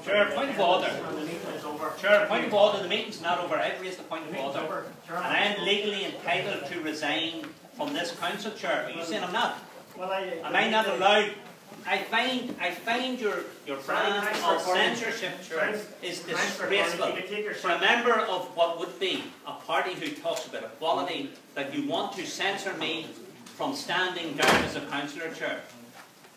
Chair, point of order. Chair, point of order. The meeting's not over. I've raised the point of order. And I am legally entitled to resign from this council, Chair. Are you saying I'm not? Am I not allowed? I find your brand of censorship, Chair, is disgraceful. For a member of what would be a party who talks about equality, that you want to censor me from standing down as a councillor, Chair.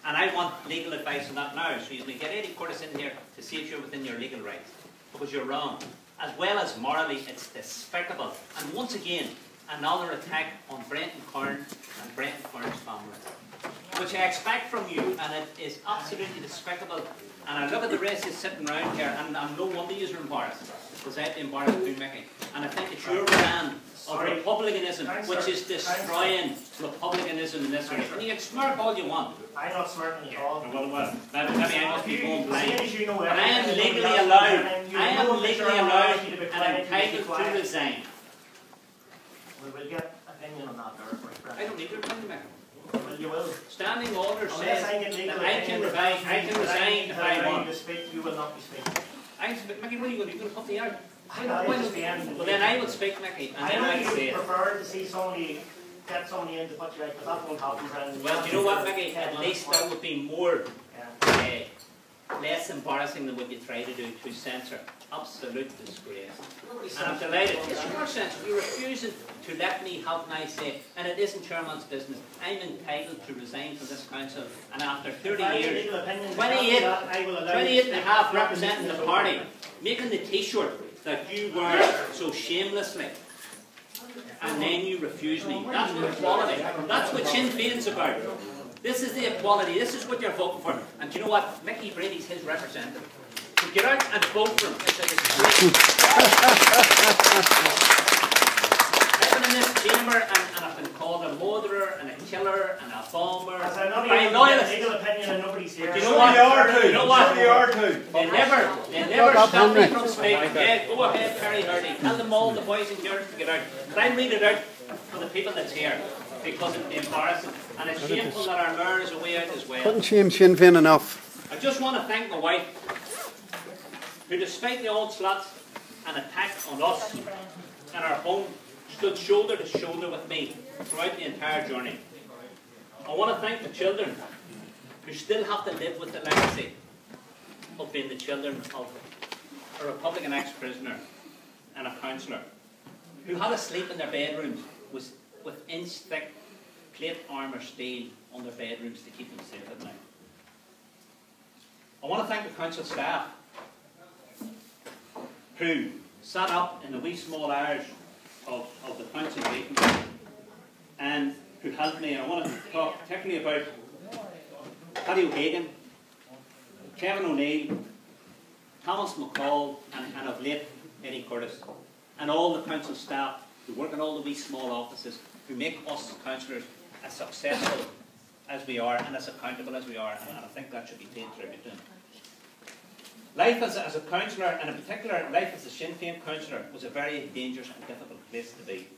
And I want legal advice on that now, so you can get Eddie Curtis in here to see if you're within your legal rights. Because you're wrong. As well as morally, it's despicable. And once again, another attack on Brenton Kern and Brenton Kern's family. Which I expect from you, and it is absolutely despicable. And I look at the rest of you sitting around here, and no wonder you're embarrassed. Because I'd be embarrassed too, Mickey. And I think it's your brand of republicanism which is destroying republicanism in this area. And you can smirk all you want. I'm not smirking at all. Well, maybe I must be going blind. But I am legally allowed, and entitled to resign. We will get opinion on that there. I don't need your opinion, Mickey. Well, you will. Standing order says that I can resign if I want. You will not be speaking. Mickey, what are you going to do? You're going to put me out? Well, then I will speak, Mickey, and then I'll say it. I would prefer to see somebody get somebody in to put you right, because that won't happen. Well, do you know what, Mickey? At least that would be more, less embarrassing than what you try to do to censor. Absolute disgrace. And I'm delighted. It's your censor. You're refusing to let me have my say, and it isn't Chairman's business. I'm entitled to resign from this council, and after 30 years, 28 and a half representing the party, making the T-shirt that you wear so shamelessly, and then you refuse me. That's equality. That's what Sinn Féin's about. This is the equality. This is what you're voting for. And do you know what? Mickey Brady's his representative. So get out and vote for him. I've been in this chamber and I've been called a murderer and a killer and a bomber by loyalists. Legal opinion and nobody's here. Do you know what? You know what? They never stop me from speaking. Yeah, go ahead, Perry Hardy. Tell them all, the boys and girls, to get out. But I read it out for the people that's here, because it'd be embarrassing. And it's shameful that our mayor is away out as well. Couldn't shame Sinn Féin enough. I just want to thank my wife, who despite the onslaughts and attack on us and our home, stood shoulder to shoulder with me throughout the entire journey. I want to thank the children, who still have to live with the legacy of being the children of a Republican ex-prisoner and a councillor, who had to sleep in their bedrooms with inch-thick plate armour steel on their bedrooms to keep them safe at night. I want to thank the council staff, who sat up in the wee small hours of the council meeting and who helped me. And I want to talk particularly about Paddy O'Hagan, Kevin O'Neill, Thomas McCall, and of late Eddie Curtis, and all the council staff who work in all the wee small offices, who make us councillors as successful as we are and as accountable as we are, and I think that should be paid tribute to them. Life as a councillor, and in particular life as a Sinn Féin councillor, was a very dangerous and difficult place to be. It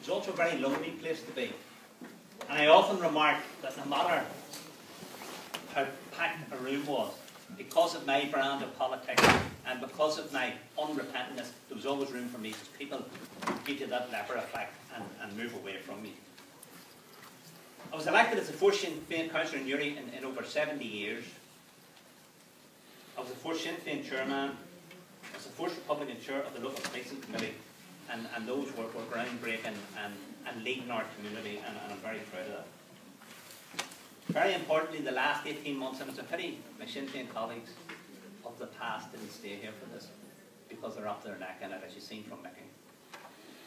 was also a very lonely place to be. And I often remark that no matter how packed a room was, because of my brand of politics and because of my unrepentantness, there was always room for me, because people give you that leper effect and move away from me. I was elected as the first Sinn Féin councillor in Uri in over 70 years. I was the first Sinn Féin chairman. I was the first Republican chair of the local policing committee, and those were groundbreaking and leading our community, and I'm very proud of that. Very importantly, the last 18 months, and it's a pity my Sinn Féin colleagues of the past didn't stay here for this, because they're up their neck in it, as you've seen from Mickey.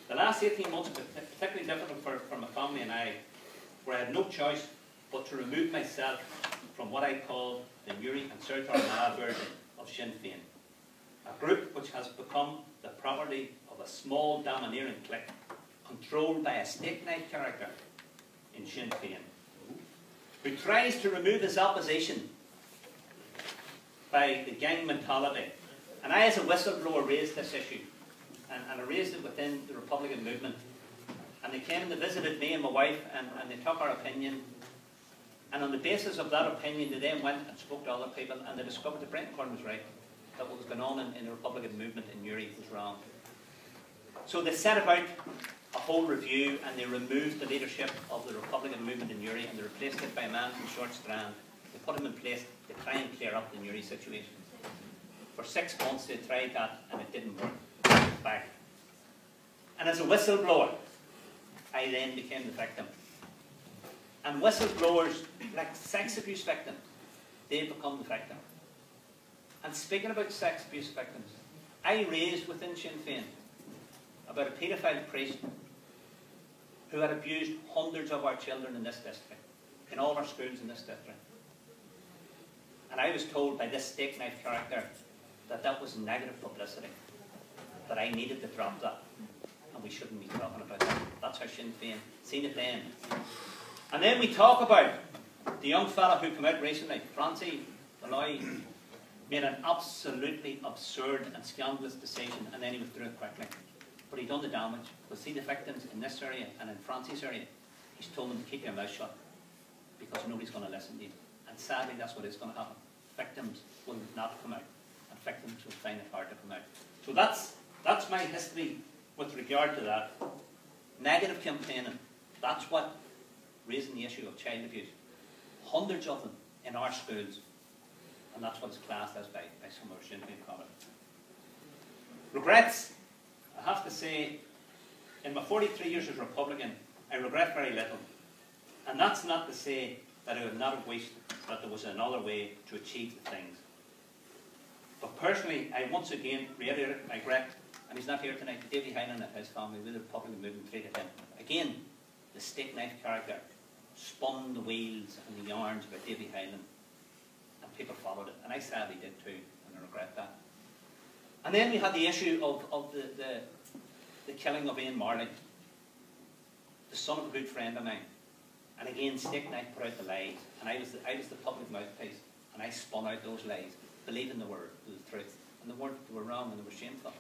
The last 18 months were particularly difficult for my family and I, where I had no choice but to remove myself from what I call the Uri and South Armagh version of Sinn Féin, a group which has become the property of a small domineering clique controlled by a state-like character in Sinn Féin, who tries to remove his opposition by the gang mentality. And I, as a whistleblower, raised this issue, and I raised it within the Republican movement. And they came and they visited me and my wife, and they took our opinion. And on the basis of that opinion, they then went and spoke to other people, and they discovered that Brenton Kern was right. that what was going on in the Republican movement in Uri was wrong. So they set about a whole review, and they removed the leadership of the Republican movement in Uri, and they replaced it by a man from Short Strand. They put him in place to try and clear up the Uri situation. For 6 months they tried that, and it didn't work. Back. And as a whistleblower, I then became the victim. And whistleblowers, like sex abuse victims, they become the victim. And speaking about sex abuse victims, I raised within Sinn Féin about a paedophile priest who had abused hundreds of our children in this district, in all our schools in this district. And I was told by this steak knife character that that was negative publicity, that I needed to drop that, and we shouldn't be talking about that. That's how Sinn Féin seen it then. And then we talk about the young fella who came out recently, Francie Malloy, made an absolutely absurd and scandalous decision, and then he withdrew it quickly. But he done the damage. We'll see the victims in this area and in Francie's area. He's told them to keep their mouth shut because nobody's going to listen to you. And sadly, that's what is going to happen. Victims will not come out, and victims will find it hard to come out. So that's my history with regard to that. Negative campaigning. That's what raising the issue of child abuse. Hundreds of them in our schools, and that's what it's classed as by some of our Sinn Féin colleagues. Regrets. I have to say, in my 43 years as Republican, I regret very little. And that's not to say that I would not have wished that there was another way to achieve the things. But personally, I once again reiterate my regret, and he's not here tonight, Davy Hyland and his family with the Republican movement treated him. Again, the steak knife character spun the wheels and the yarns about Davy Hyland, and people followed it. And I sadly did too, and I regret that. And then we had the issue of the killing of Ian Marley, the son of a good friend of mine. And again, steak knife put out the lies, and I was the public mouthpiece, and I spun out those lies, believing they were the truth, and they weren't. They were wrong, and they were shameful.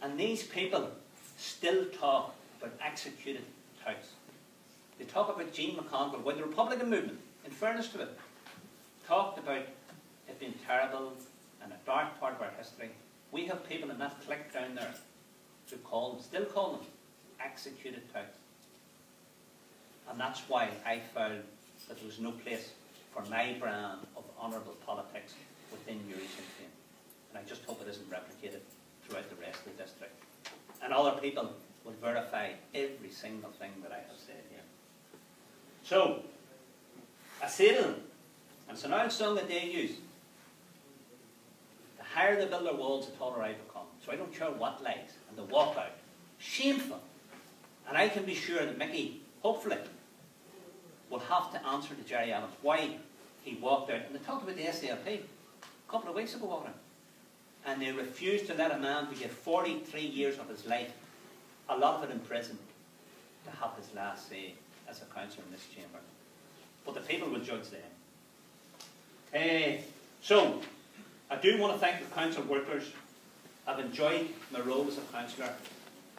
And these people still talk about executed touts. They talk about Jean McConville, when the Republican movement, in fairness to it, talked about it being terrible and a dark part of our history. We have people in that clique down there who still call them executed touts. And that's why I felt that there was no place for my brand of honourable politics within Uri Sinn Féin. And I just hope it isn't replicated throughout the rest of the district. And other people will verify every single thing that I have said here. So, I say to them, and it's an old song that they use, the higher they build their walls, the taller I become. So I don't care what lies, and they walk out. Shameful. And I can be sure that Mickey, hopefully, will have to answer to Jerry Adams why he walked out. And they talked about the SDLP a couple of weeks ago, wasn't it? And they refused to let a man who gave 43 years of his life, a lot of it in prison, to have his last say as a councillor in this chamber. But the people will judge them. So, I do want to thank the council workers. I've enjoyed my role as a councillor.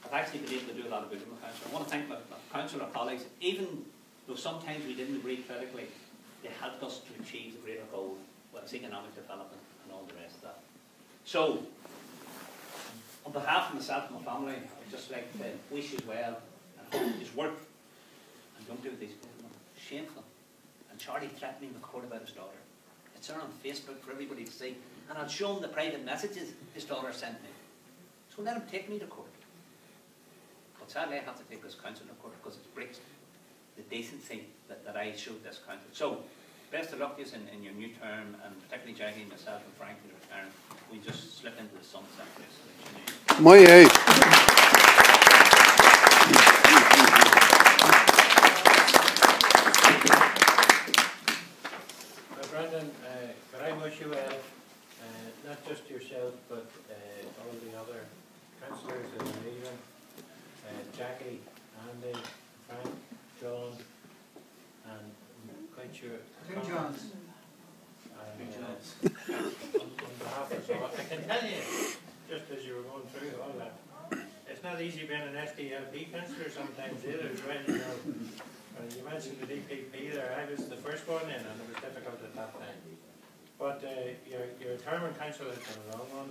I've actually been able to do a lot of good with my councillor. I want to thank my councillor colleagues, even though sometimes we didn't agree politically, they helped us to achieve the greater goal, whether it's economic development and all the rest of that. So, on behalf of myself and my family, I'd just like to wish you well and hope his work, and don't do these people. Shameful. And Charlie threatening the court about his daughter. It's there on Facebook for everybody to see, and I'll show him the private messages his daughter sent me. So let him take me to court. But sadly, I have to take this council to court because it breaks the decency that I showed this council. So, best of luck to you in your new term, and particularly Jackie, myself, and Frank, who's retiring. We just slip into the sunset place. My age. Brendan, could I wish you well, not just yourself, but all the other councillors that are leaving, Jackie, Andy, Frank, John, and quite sure... Two Johns. On behalf of all, I can tell you, just as you were going through all that, it's not easy being an SDLP councillor sometimes either, right? You know, you mentioned the DPP there. I was the first one in, and it was difficult at that time. But you're a determined councillor for the long run.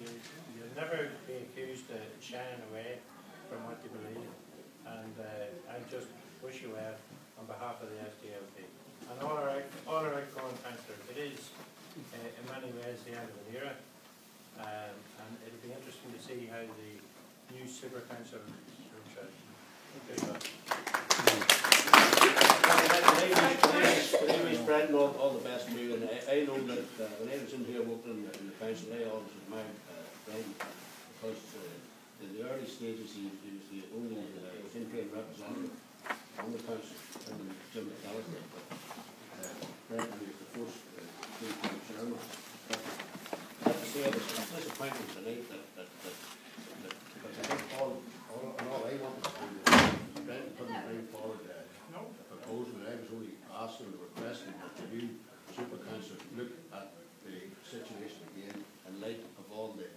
You'll never be accused of shying away from what you believe. And I just wish you well on behalf of the SDLP. And all our outgoing councillors, it is in many ways the end of an era. And it'll be interesting to see how the new super councillor works out. My name is Brendan, all the best to you, and I know that when I was in here working in the council, I always admired Brendan, because in the early stages he was the only in-paying representative on the council, and Jim McAllister. Brendan was the first full-time chairman. I have to say I was disappointed tonight that because I think all I wanted to do was Brendan couldn't bring forward a proposal, and I was only asking and requesting that the new super council look at the situation again in light of all the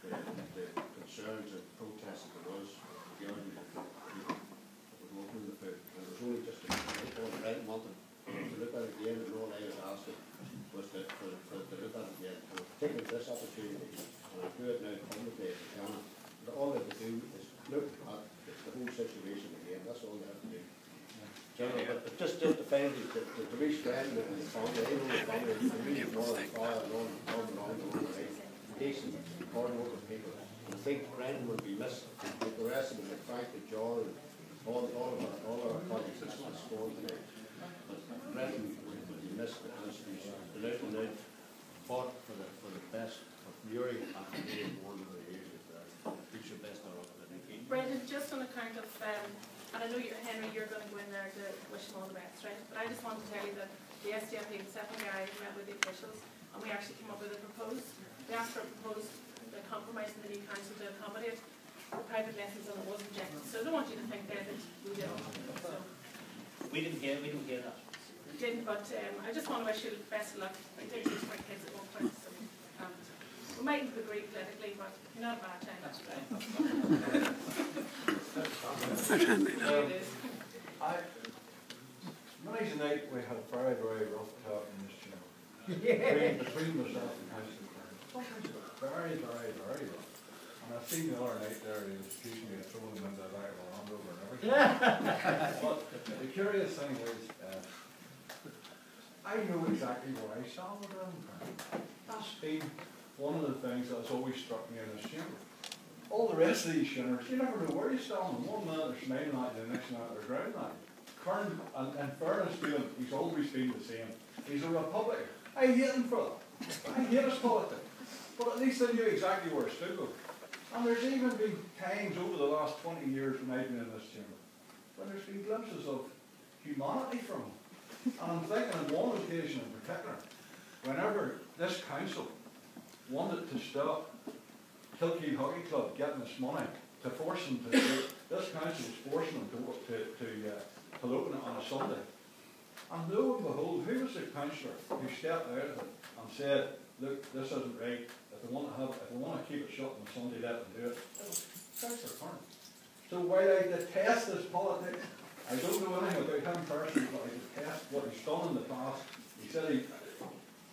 concerns and protests that there was regarding the people that were working in the food. And it was only just all Brendan wanted to look at it again, and all I was asking was to look at it again. And taking this opportunity, and I do it now publicly as a canon, that all they have to do is look at the whole situation again. That's all they have to do. But just to find to reach Brendan and the family, I know the family, the really more than far along the way, decent, hard-working people. And I think Brendan will be missed, like the rest of them, like Frank and John, and all our colleagues that's scored tonight. But Brendan will be missed because he's been out and out, fought for the best of Murray and Canadian one of the years. Wish your best on it. Brendan, just on account of, and I know Henry, you're going to go in there to wish him all the best, right? But I just want to tell you that the SDLP, the second guy, met with the officials, and we actually came up with we asked for a proposed compromise in the new council to accommodate the private lessons, and it was rejected. So I don't want you to think then that we did. So We didn't hear that. we didn't, but I just want to wish you the best of luck. I did teach my kids at one point, so we mightn't agree politically, but not a bad time. That's right. There it is. Many's a night we had very, very rough talk in this chamber. Between myself and Councillor Kern. Very, very, very rough. And I've seen the other night there, he was accusing me of throwing him into the back of a Land Rover and everything. But the curious thing is, I know exactly where I stand with him. That's been one of the things that's always struck me in this chamber. All the rest of these shinners, you never know where you stand. One minute they're smiling at you, the next minute they're growling at you. Kern, and in fairness to him, he's always been the same. He's a Republican. I hate him for that. I hate his politics. But at least I knew exactly where I stood with. And there's even been times over the last 20 years when I've been in this chamber when there's been glimpses of humanity from him. And I'm thinking on one occasion in particular, whenever this council wanted to stop Kilkeel Hockey Club getting this money to force them to, this council was forcing them to open it on a Sunday. And lo and behold, who was the councillor who stepped out of it and said, look, this isn't right, if they want to keep it shut on Sunday, let them do it. It was Councillor Kern. So while I detest his politics, I don't know anything about him personally, but I detest what he's done in the past. He said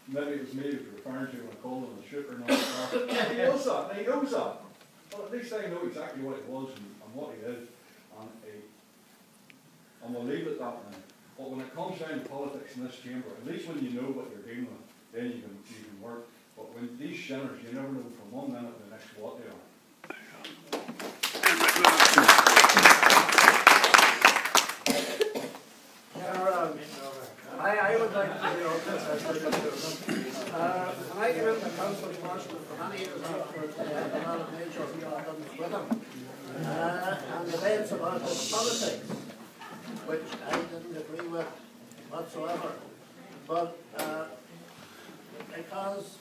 maybe it was me he was referring to when I called him a shooter and all that. He knows that, and he knows that. But at least I know exactly what it was and what he is. And we'll leave it at that now. But when it comes down to politics in this chamber, at least when you know what you're dealing with, then you can work. But when these shinners, you never know from one minute to the next what they are. I would like to when I came into council marshal for many years afterwards, I had a lot of major problems with him. And debates about his politics, which I didn't agree with whatsoever. But because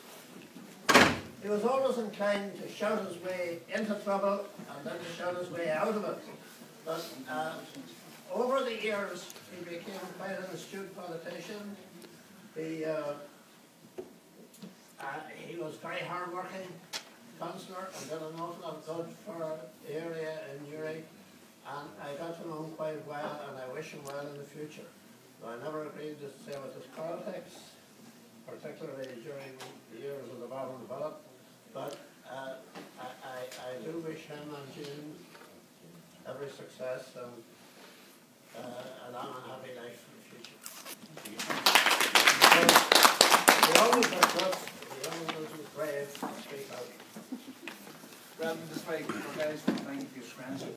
he was always inclined to shout his way into trouble and then to shout his way out of it. But over the years, he became quite an astute politician. He was very hard-working councillor and did an awful lot of good for the area in Uri. And I got to know him quite well, and I wish him well in the future. Though I never agreed to say with his politics, particularly during the years of the battle developed. But I do wish him and June every success and a long and happy life in the future. We always have trust, we always brave to speak out. Rather than just like, guys, thank you for your friendship.